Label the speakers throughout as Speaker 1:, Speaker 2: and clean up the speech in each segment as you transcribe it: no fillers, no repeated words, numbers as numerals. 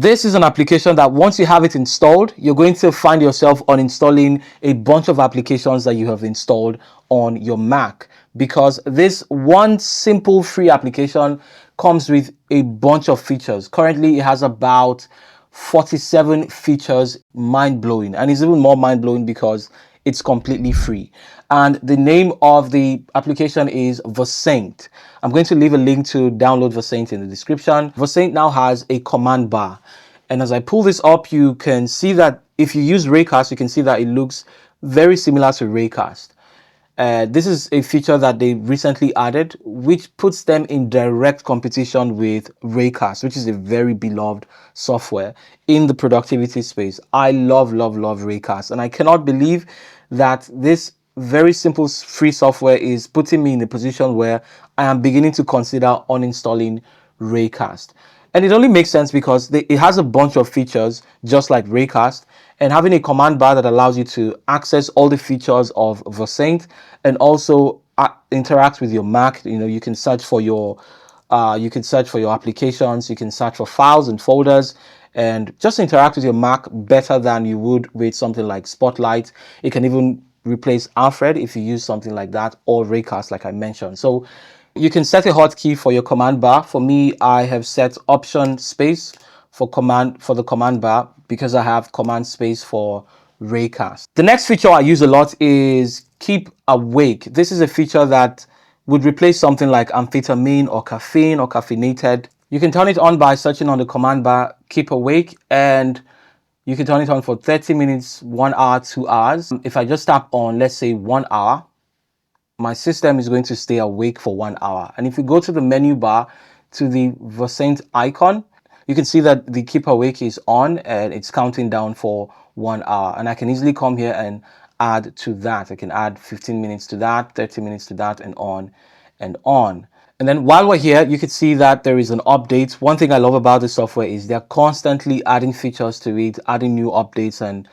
Speaker 1: This is an application that once you have it installed, you're going to find yourself uninstalling a bunch of applications that you have installed on your Mac, because this one simple free application comes with a bunch of features. Currently, it has about 47 features, mind-blowing, and it's even more mind-blowing because it's completely free. And the name of the application is Vorssaint. I'm going to leave a link to download Vorssaint in the description. Vorssaint now has a command bar, and as I pull this up, you can see that if you use Raycast, you can see that it looks very similar to Raycast. This is a feature that they recently added, which puts them in direct competition with Raycast, which is a very beloved software in the productivity space. I love Raycast, and I cannot believe that this very simple free software is putting me in a position where I am beginning to consider uninstalling Raycast. And it only makes sense because it has a bunch of features just like Raycast, and having a command bar that allows you to access all the features of Vorssaint and also interact with your Mac. You know, you can search for your applications, you can search for files and folders, and just interact with your Mac better than you would with something like Spotlight. It can even replace Alfred if you use something like that, or Raycast like I mentioned. So you can set a hotkey for your command bar. For me, I have set Option space for the command bar because I have command space for Raycast. The next feature I use a lot is Keep Awake. This is a feature that would replace something like Amphetamine or Caffeine or Caffeinated. You can turn it on by searching on the command bar Keep Awake, and you can turn it on for 30 minutes, 1 hour, 2 hours. If I just tap on, let's say 1 hour, my system is going to stay awake for 1 hour. And if you go to the menu bar to the Vorssaint icon, you can see that the Keep Awake is on and it's counting down for 1 hour. And I can easily come here and add to that. I can add 15 minutes to that, 30 minutes to that, and on and on. And then while we're here, you can see that there is an update. One thing I love about the software is they're constantly adding features to it, adding new updates, and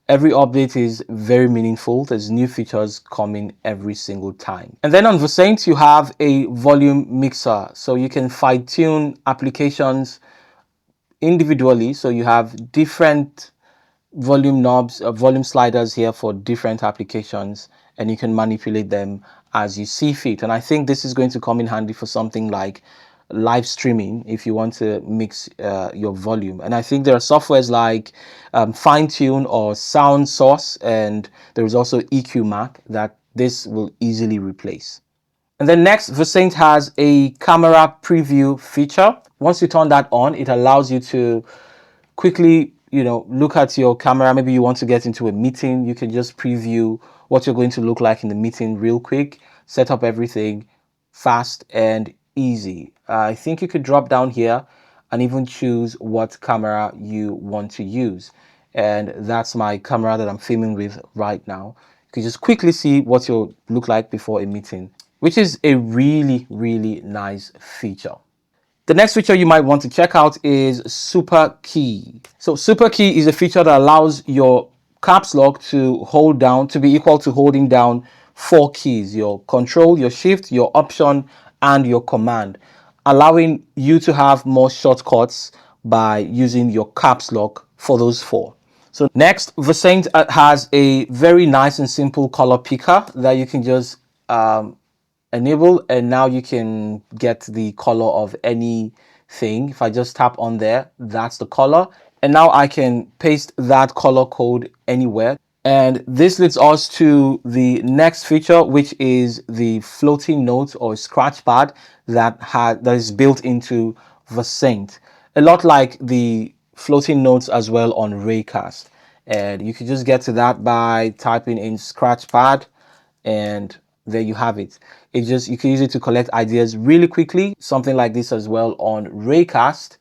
Speaker 1: every update is very meaningful. There's new features coming every single time. And then on Vorssaint, you have a volume mixer. So you can fine tune applications individually. So you have different volume knobs, volume sliders here for different applications, and you can manipulate them as you see fit. And I think this is going to come in handy for something like live streaming if you want to mix your volume. And I think there are softwares like Fine Tune or SoundSource, and there is also EQ Mac that this will easily replace. And then next, Vorssaint has a camera preview feature. Once you turn that on, it allows you to quickly, look at your camera. Maybe you want to get into a meeting. You can just preview what you're going to look like in the meeting real quick, set up everything fast and easy. I think you could drop down here and even choose what camera you want to use. And that's my camera that I'm filming with right now. You can just quickly see what you'll look like before a meeting, which is a really, really nice feature. The next feature you might want to check out is Super Key. So Super Key is a feature that allows your caps lock to hold down to be equal to holding down 4 keys: your Control, your Shift, your Option, and your Command, allowing you to have more shortcuts by using your caps lock for those 4. So next, Vorssaint has a very nice and simple color picker that you can just enable, and now you can get the color of anything. If I just tap on there, that's the color, and now I can paste that color code anywhere. And this leads us to the next feature, which is the floating note or scratch pad that is built into Vorssaint, a lot like the floating notes as well on Raycast. And you can just get to that by typing in scratch pad, and there you have it. You can use it to collect ideas really quickly. Something like this as well on Raycast.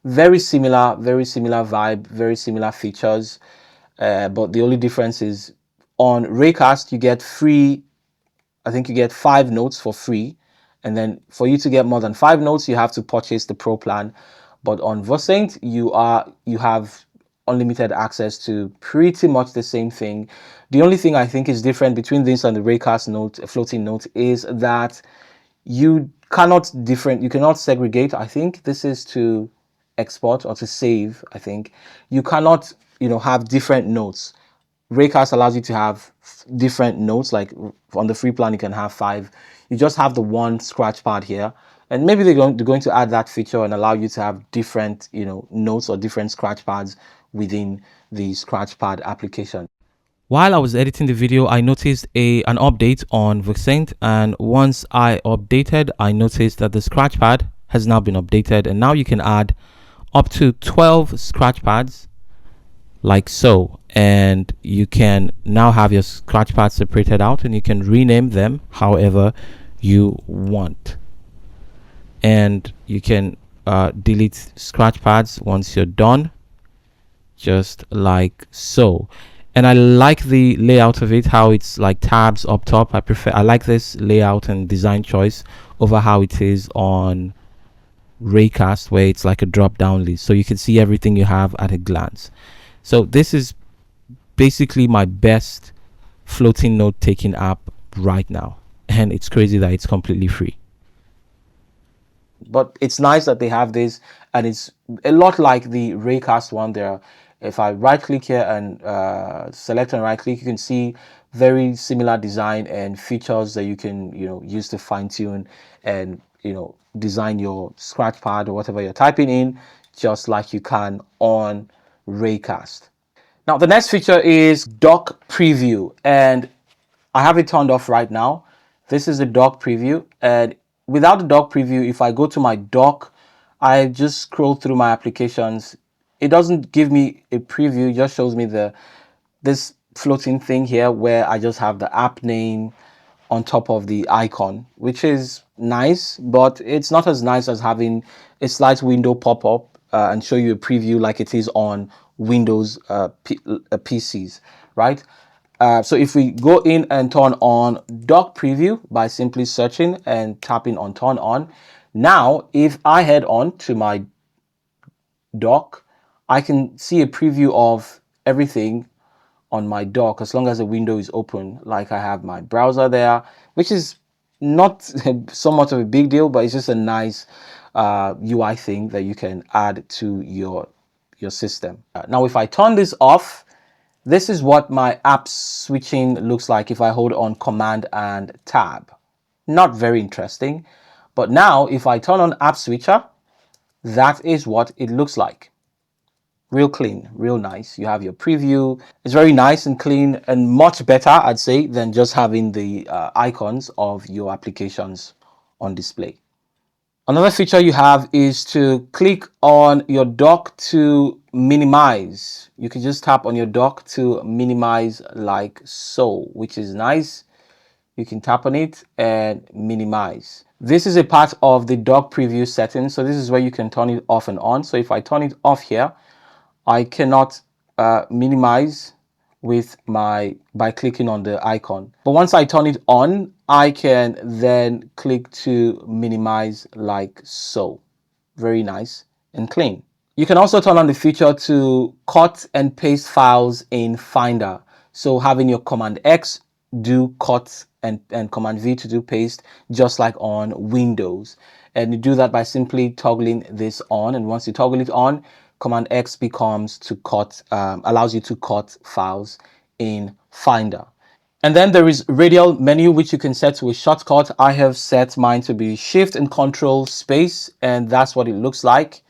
Speaker 1: Very similar vibe, very similar features. But the only difference is on Raycast, you get free, I think you get 5 notes for free. And then for you to get more than 5 notes, you have to purchase the Pro plan. But on Vorssaint, you have unlimited access to pretty much the same thing. The only thing I think is different between this and the Raycast note, floating note, is that you cannot segregate. I think this is to export or to save, I think, you cannot, have different notes. Raycast allows you to have different notes. Like on the free plan, you can have 5. You just have the one scratch pad here, and maybe they're going to add that feature and allow you to have different, notes or different scratch pads within the scratch pad application. While I was editing the video, I noticed an update on Vorssaint, and once I updated, I noticed that the scratch pad has now been updated, and now you can add up to 12 scratch pads like so, and you can now have your scratch pads separated out, and you can rename them however you want, and you can delete scratch pads once you're done, just like so. And I like the layout of it, how it's like tabs up top. I like this layout and design choice over how it is on Raycast, where it's like a drop down list, so you can see everything you have at a glance. So this is basically my best floating note taking app right now, and it's crazy that it's completely free. But it's nice that they have this, and it's a lot like the Raycast one there. If I right click here and select and right click, you can see very similar design and features that you can use to fine tune and design your scratch pad or whatever you're typing in, just like you can on Raycast. Now the next feature is dock preview, and I have it turned off right now. This is the dock preview, and without the dock preview, if I go to my dock, I just scroll through my applications. It doesn't give me a preview, it just shows me this floating thing here where I just have the app name on top of the icon, which is nice, but it's not as nice as having a slight window pop up and show you a preview like it is on Windows PCs, right? So if we go in and turn on dock preview by simply searching and tapping on turn on, now if I head on to my dock, I can see a preview of everything on my dock as long as the window is open. Like I have my browser there, which is not so much of a big deal, but it's just a nice UI thing that you can add to your system. Now if I turn this off, this is what my app switching looks like if I hold on Command and Tab. Not very interesting, but now if I turn on App Switcher, that is what it looks like. Real clean, real nice. You have your preview. It's very nice and clean, and much better, I'd say, than just having the icons of your applications on display. Another feature you have is to click on your dock to minimize. You can just tap on your dock to minimize like so, which is nice. You can tap on it and minimize. This is a part of the dock preview settings. So this is where you can turn it off and on. So if I turn it off here, I cannot minimize by clicking on the icon. But once I turn it on, I can then click to minimize like so. Very nice and clean. You can also turn on the feature to cut and paste files in Finder. So having your Command X do cut and Command V to do paste, just like on Windows. And you do that by simply toggling this on. And once you toggle it on, Command X becomes to cut, allows you to cut files in Finder. And then there is Radial menu, which you can set to a shortcut. I have set mine to be Shift and Control Space, and that's what it looks like.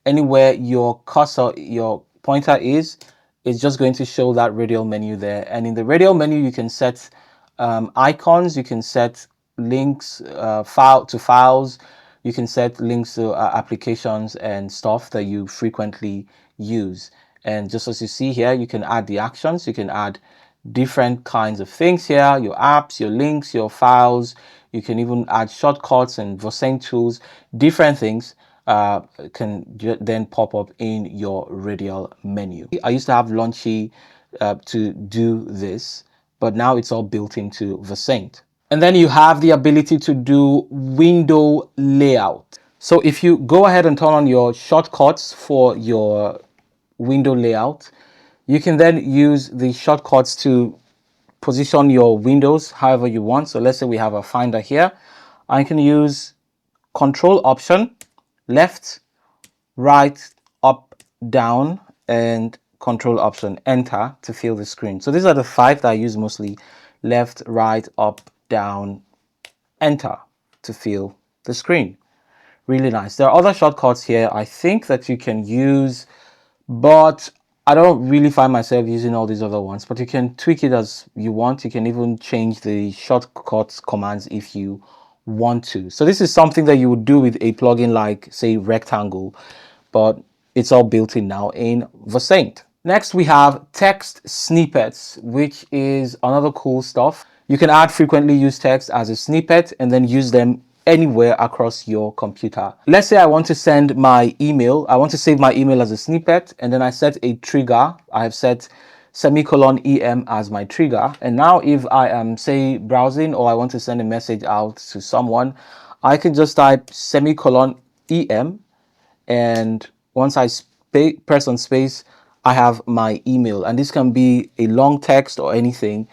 Speaker 1: Anywhere your cursor, your pointer is, it's just going to show that Radial menu there. And in the Radial menu, you can set icons, you can set links to files, you can set links to applications and stuff that you frequently use. And just as you see here, you can add the actions, you can add different kinds of things here, your apps, your links, your files. You can even add shortcuts and Vorssaint tools, different things can then pop up in your Radial menu. I used to have Launchy to do this, but now it's all built into Vorssaint. And then you have the ability to do window layout. So if you go ahead and turn on your shortcuts for your window layout, you can then use the shortcuts to position your windows however you want. So let's say we have a Finder here. I can use Control Option, left, right, down, and Control Option Enter to fill the screen. So these are the 5 that I use mostly: left, right, up, down, Enter to fill the screen. Really nice. There are other shortcuts here I think that you can use, but I don't really find myself using all these other ones. But you can tweak it as you want. You can even change the shortcuts commands if you want to. So this is something that you would do with a plugin like, say, Rectangle, but it's all built in now in Vorssaint. Next, we have text snippets, which is another cool stuff. You can add frequently used text as a snippet and then use them anywhere across your computer. Let's say I want to send my email. I want to save my email as a snippet, and then I set a trigger. I have set /em as my trigger. And now if I am, say, browsing or I want to send a message out to someone, I can just type /em, and once I press on space, I have my email. And this can be a long text or anything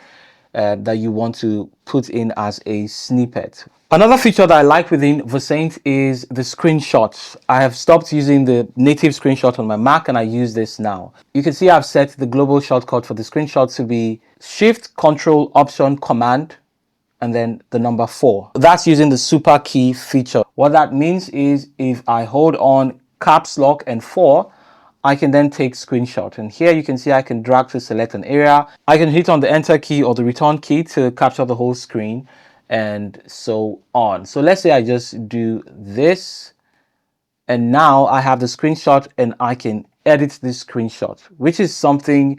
Speaker 1: that you want to put in as a snippet. Another feature that I like within Vorssaint is the screenshots. I have stopped using the native screenshot on my Mac and I use this now. You can see I've set the global shortcut for the screenshot to be Shift, Control, Option, Command, and then the number 4. That's using the super key feature. What that means is if I hold on caps lock and 4, I can then take screenshot. And here you can see I can drag to select an area. I can hit on the enter key or the return key to capture the whole screen, and so on. So let's say I just do this, and now I have the screenshot and I can edit this screenshot, which is something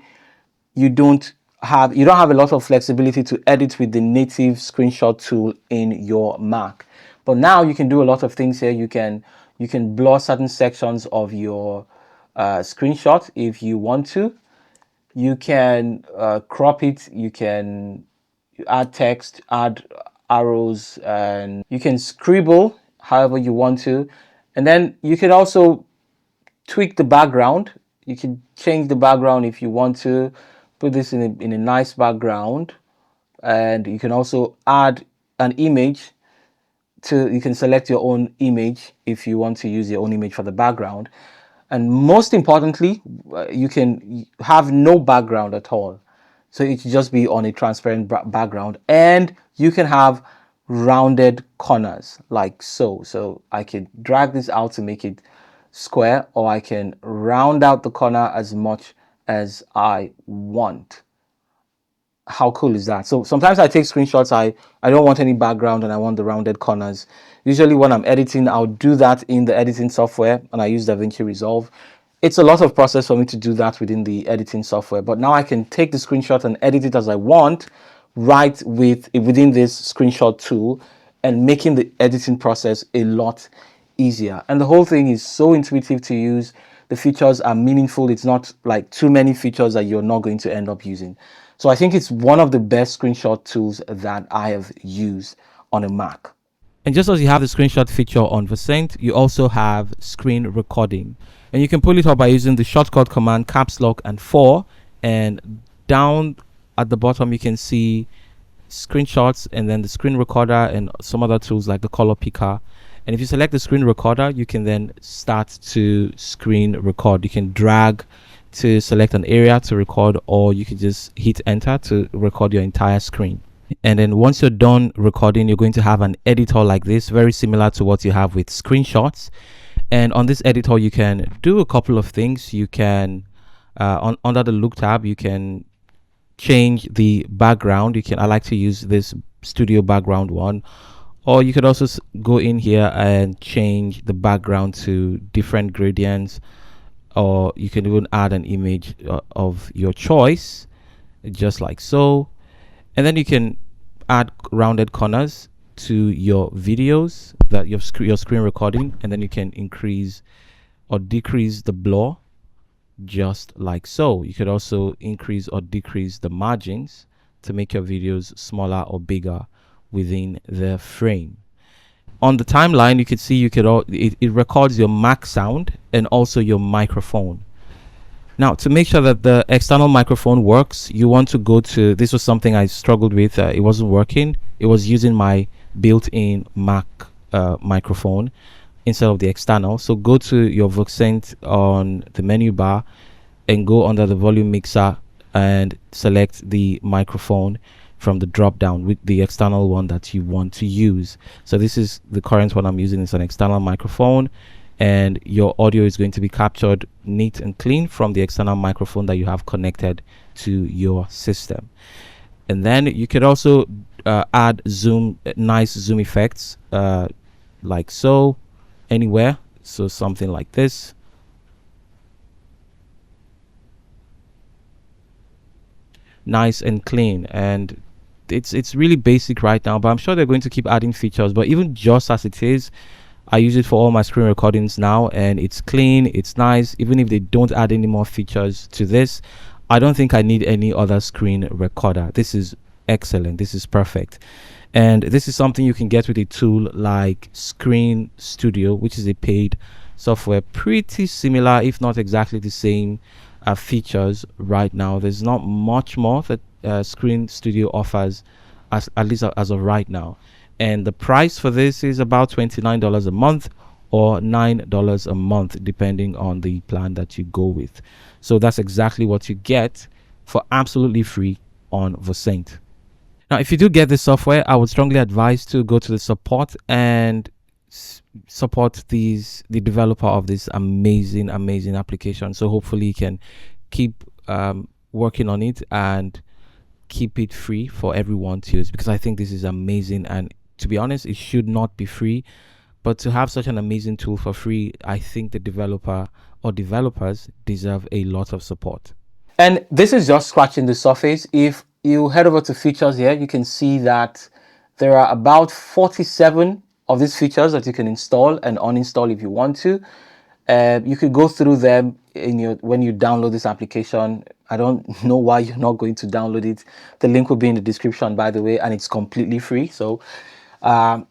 Speaker 1: you don't have a lot of flexibility to edit with the native screenshot tool in your Mac. But now you can do a lot of things here. You can blur certain sections of your screenshot if you want to. You can crop it. You can add text, add arrows, and you can scribble however you want to. And then you can also tweak the background. You can change the background if you want to. Put this in a nice background, and you can also add an image. You can select your own image if you want to use your own image for the background. And most importantly, you can have no background at all. So it should just be on a transparent background, and you can have rounded corners like so. So I can drag this out to make it square, or I can round out the corner as much as I want. How cool is that? So sometimes I take screenshots, I don't want any background and I want the rounded corners. Usually when I'm editing, I'll do that in the editing software, and I use DaVinci Resolve. It's a lot of process for me to do that within the editing software, but now I can take the screenshot and edit it as I want right within this screenshot tool, and making the editing process a lot easier. And the whole thing is so intuitive to use. The features are meaningful. It's not like too many features that you're not going to end up using. So I think it's one of the best screenshot tools that I have used on a Mac. And just as you have the screenshot feature on Vorssaint, you also have screen recording. And you can pull it up by using the shortcut command caps lock and 4. And down at the bottom, you can see screenshots and then the screen recorder and some other tools like the color picker. And if you select the screen recorder, you can then start to screen record. You can drag to select an area to record, or you can just hit enter to record your entire screen. And then once you're done recording, you're going to have an editor like this, very similar to what you have with screenshots. And on this editor, you can do a couple of things. You can under the look tab, you can change the background. I like to use this studio background one, or you could also go in here and change the background to different gradients, or you can even add an image of your choice, just like so. And then you can add rounded corners to your videos, that your screen recording, and then you can increase or decrease the blur, just like so. You could also increase or decrease the margins to make your videos smaller or bigger within the frame. On the timeline, you could see it records your Mac sound and also your microphone. Now, to make sure that the external microphone works, you want to go to, this was something I struggled with. It wasn't working. It was using my built-in Mac microphone. instead of the external. So go to your Vorssaint on the menu bar and go under the volume mixer and select the microphone from the drop down with the external one that you want to use. So this is the current one I'm using. It's an external microphone, and your audio is going to be captured neat and clean from the external microphone that you have connected to your system. And then you could also add nice zoom effects, like so, anywhere. So something like this. Nice and clean, and it's really basic right now, but I'm sure they're going to keep adding features. But even just as it is, I use it for all my screen recordings now, and it's clean, it's nice. Even if they don't add any more features to this, I don't think I need any other screen recorder. This is excellent, this is perfect. And this is something you can get with a tool like Screen Studio, which is a paid software, pretty similar if not exactly the same features right now. There's not much more that Screen Studio offers, at least as of right now. And the price for this is about $29 a month or $9 a month, depending on the plan that you go with. So that's exactly what you get for absolutely free on Vorssaint. Now, if you do get this software, I would strongly advise to go to the support and support the developer of this amazing application. So hopefully you can keep working on it and keep it free for everyone to use, because I think this is amazing. And to be honest, it should not be free, but to have such an amazing tool for free, I think the developer or developers deserve a lot of support. And this is just scratching the surface. If you head over to features here, you can see that there are about 47 of these features that you can install and uninstall if you want to. You could go through them when you download this application. I don't know why you're not going to download it. The link will be in the description, by the way, and it's completely free. So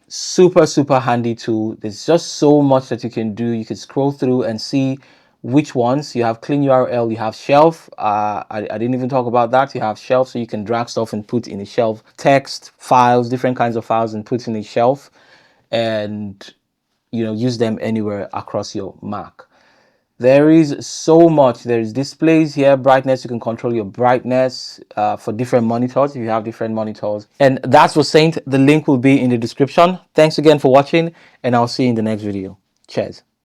Speaker 1: super handy tool. There's just so much that you can do. You can scroll through and see which ones. You have clean URL, you have shelf. I didn't even talk about that. You have shelf, so you can drag stuff and put in a shelf. Text files, different kinds of files, and put in a shelf, and use them anywhere across your Mac. There is so much. There's displays here, brightness. You can control your brightness for different monitors if you have different monitors. And that's Vorssaint. The link will be in the description. Thanks again for watching, and I'll see you in the next video. Cheers.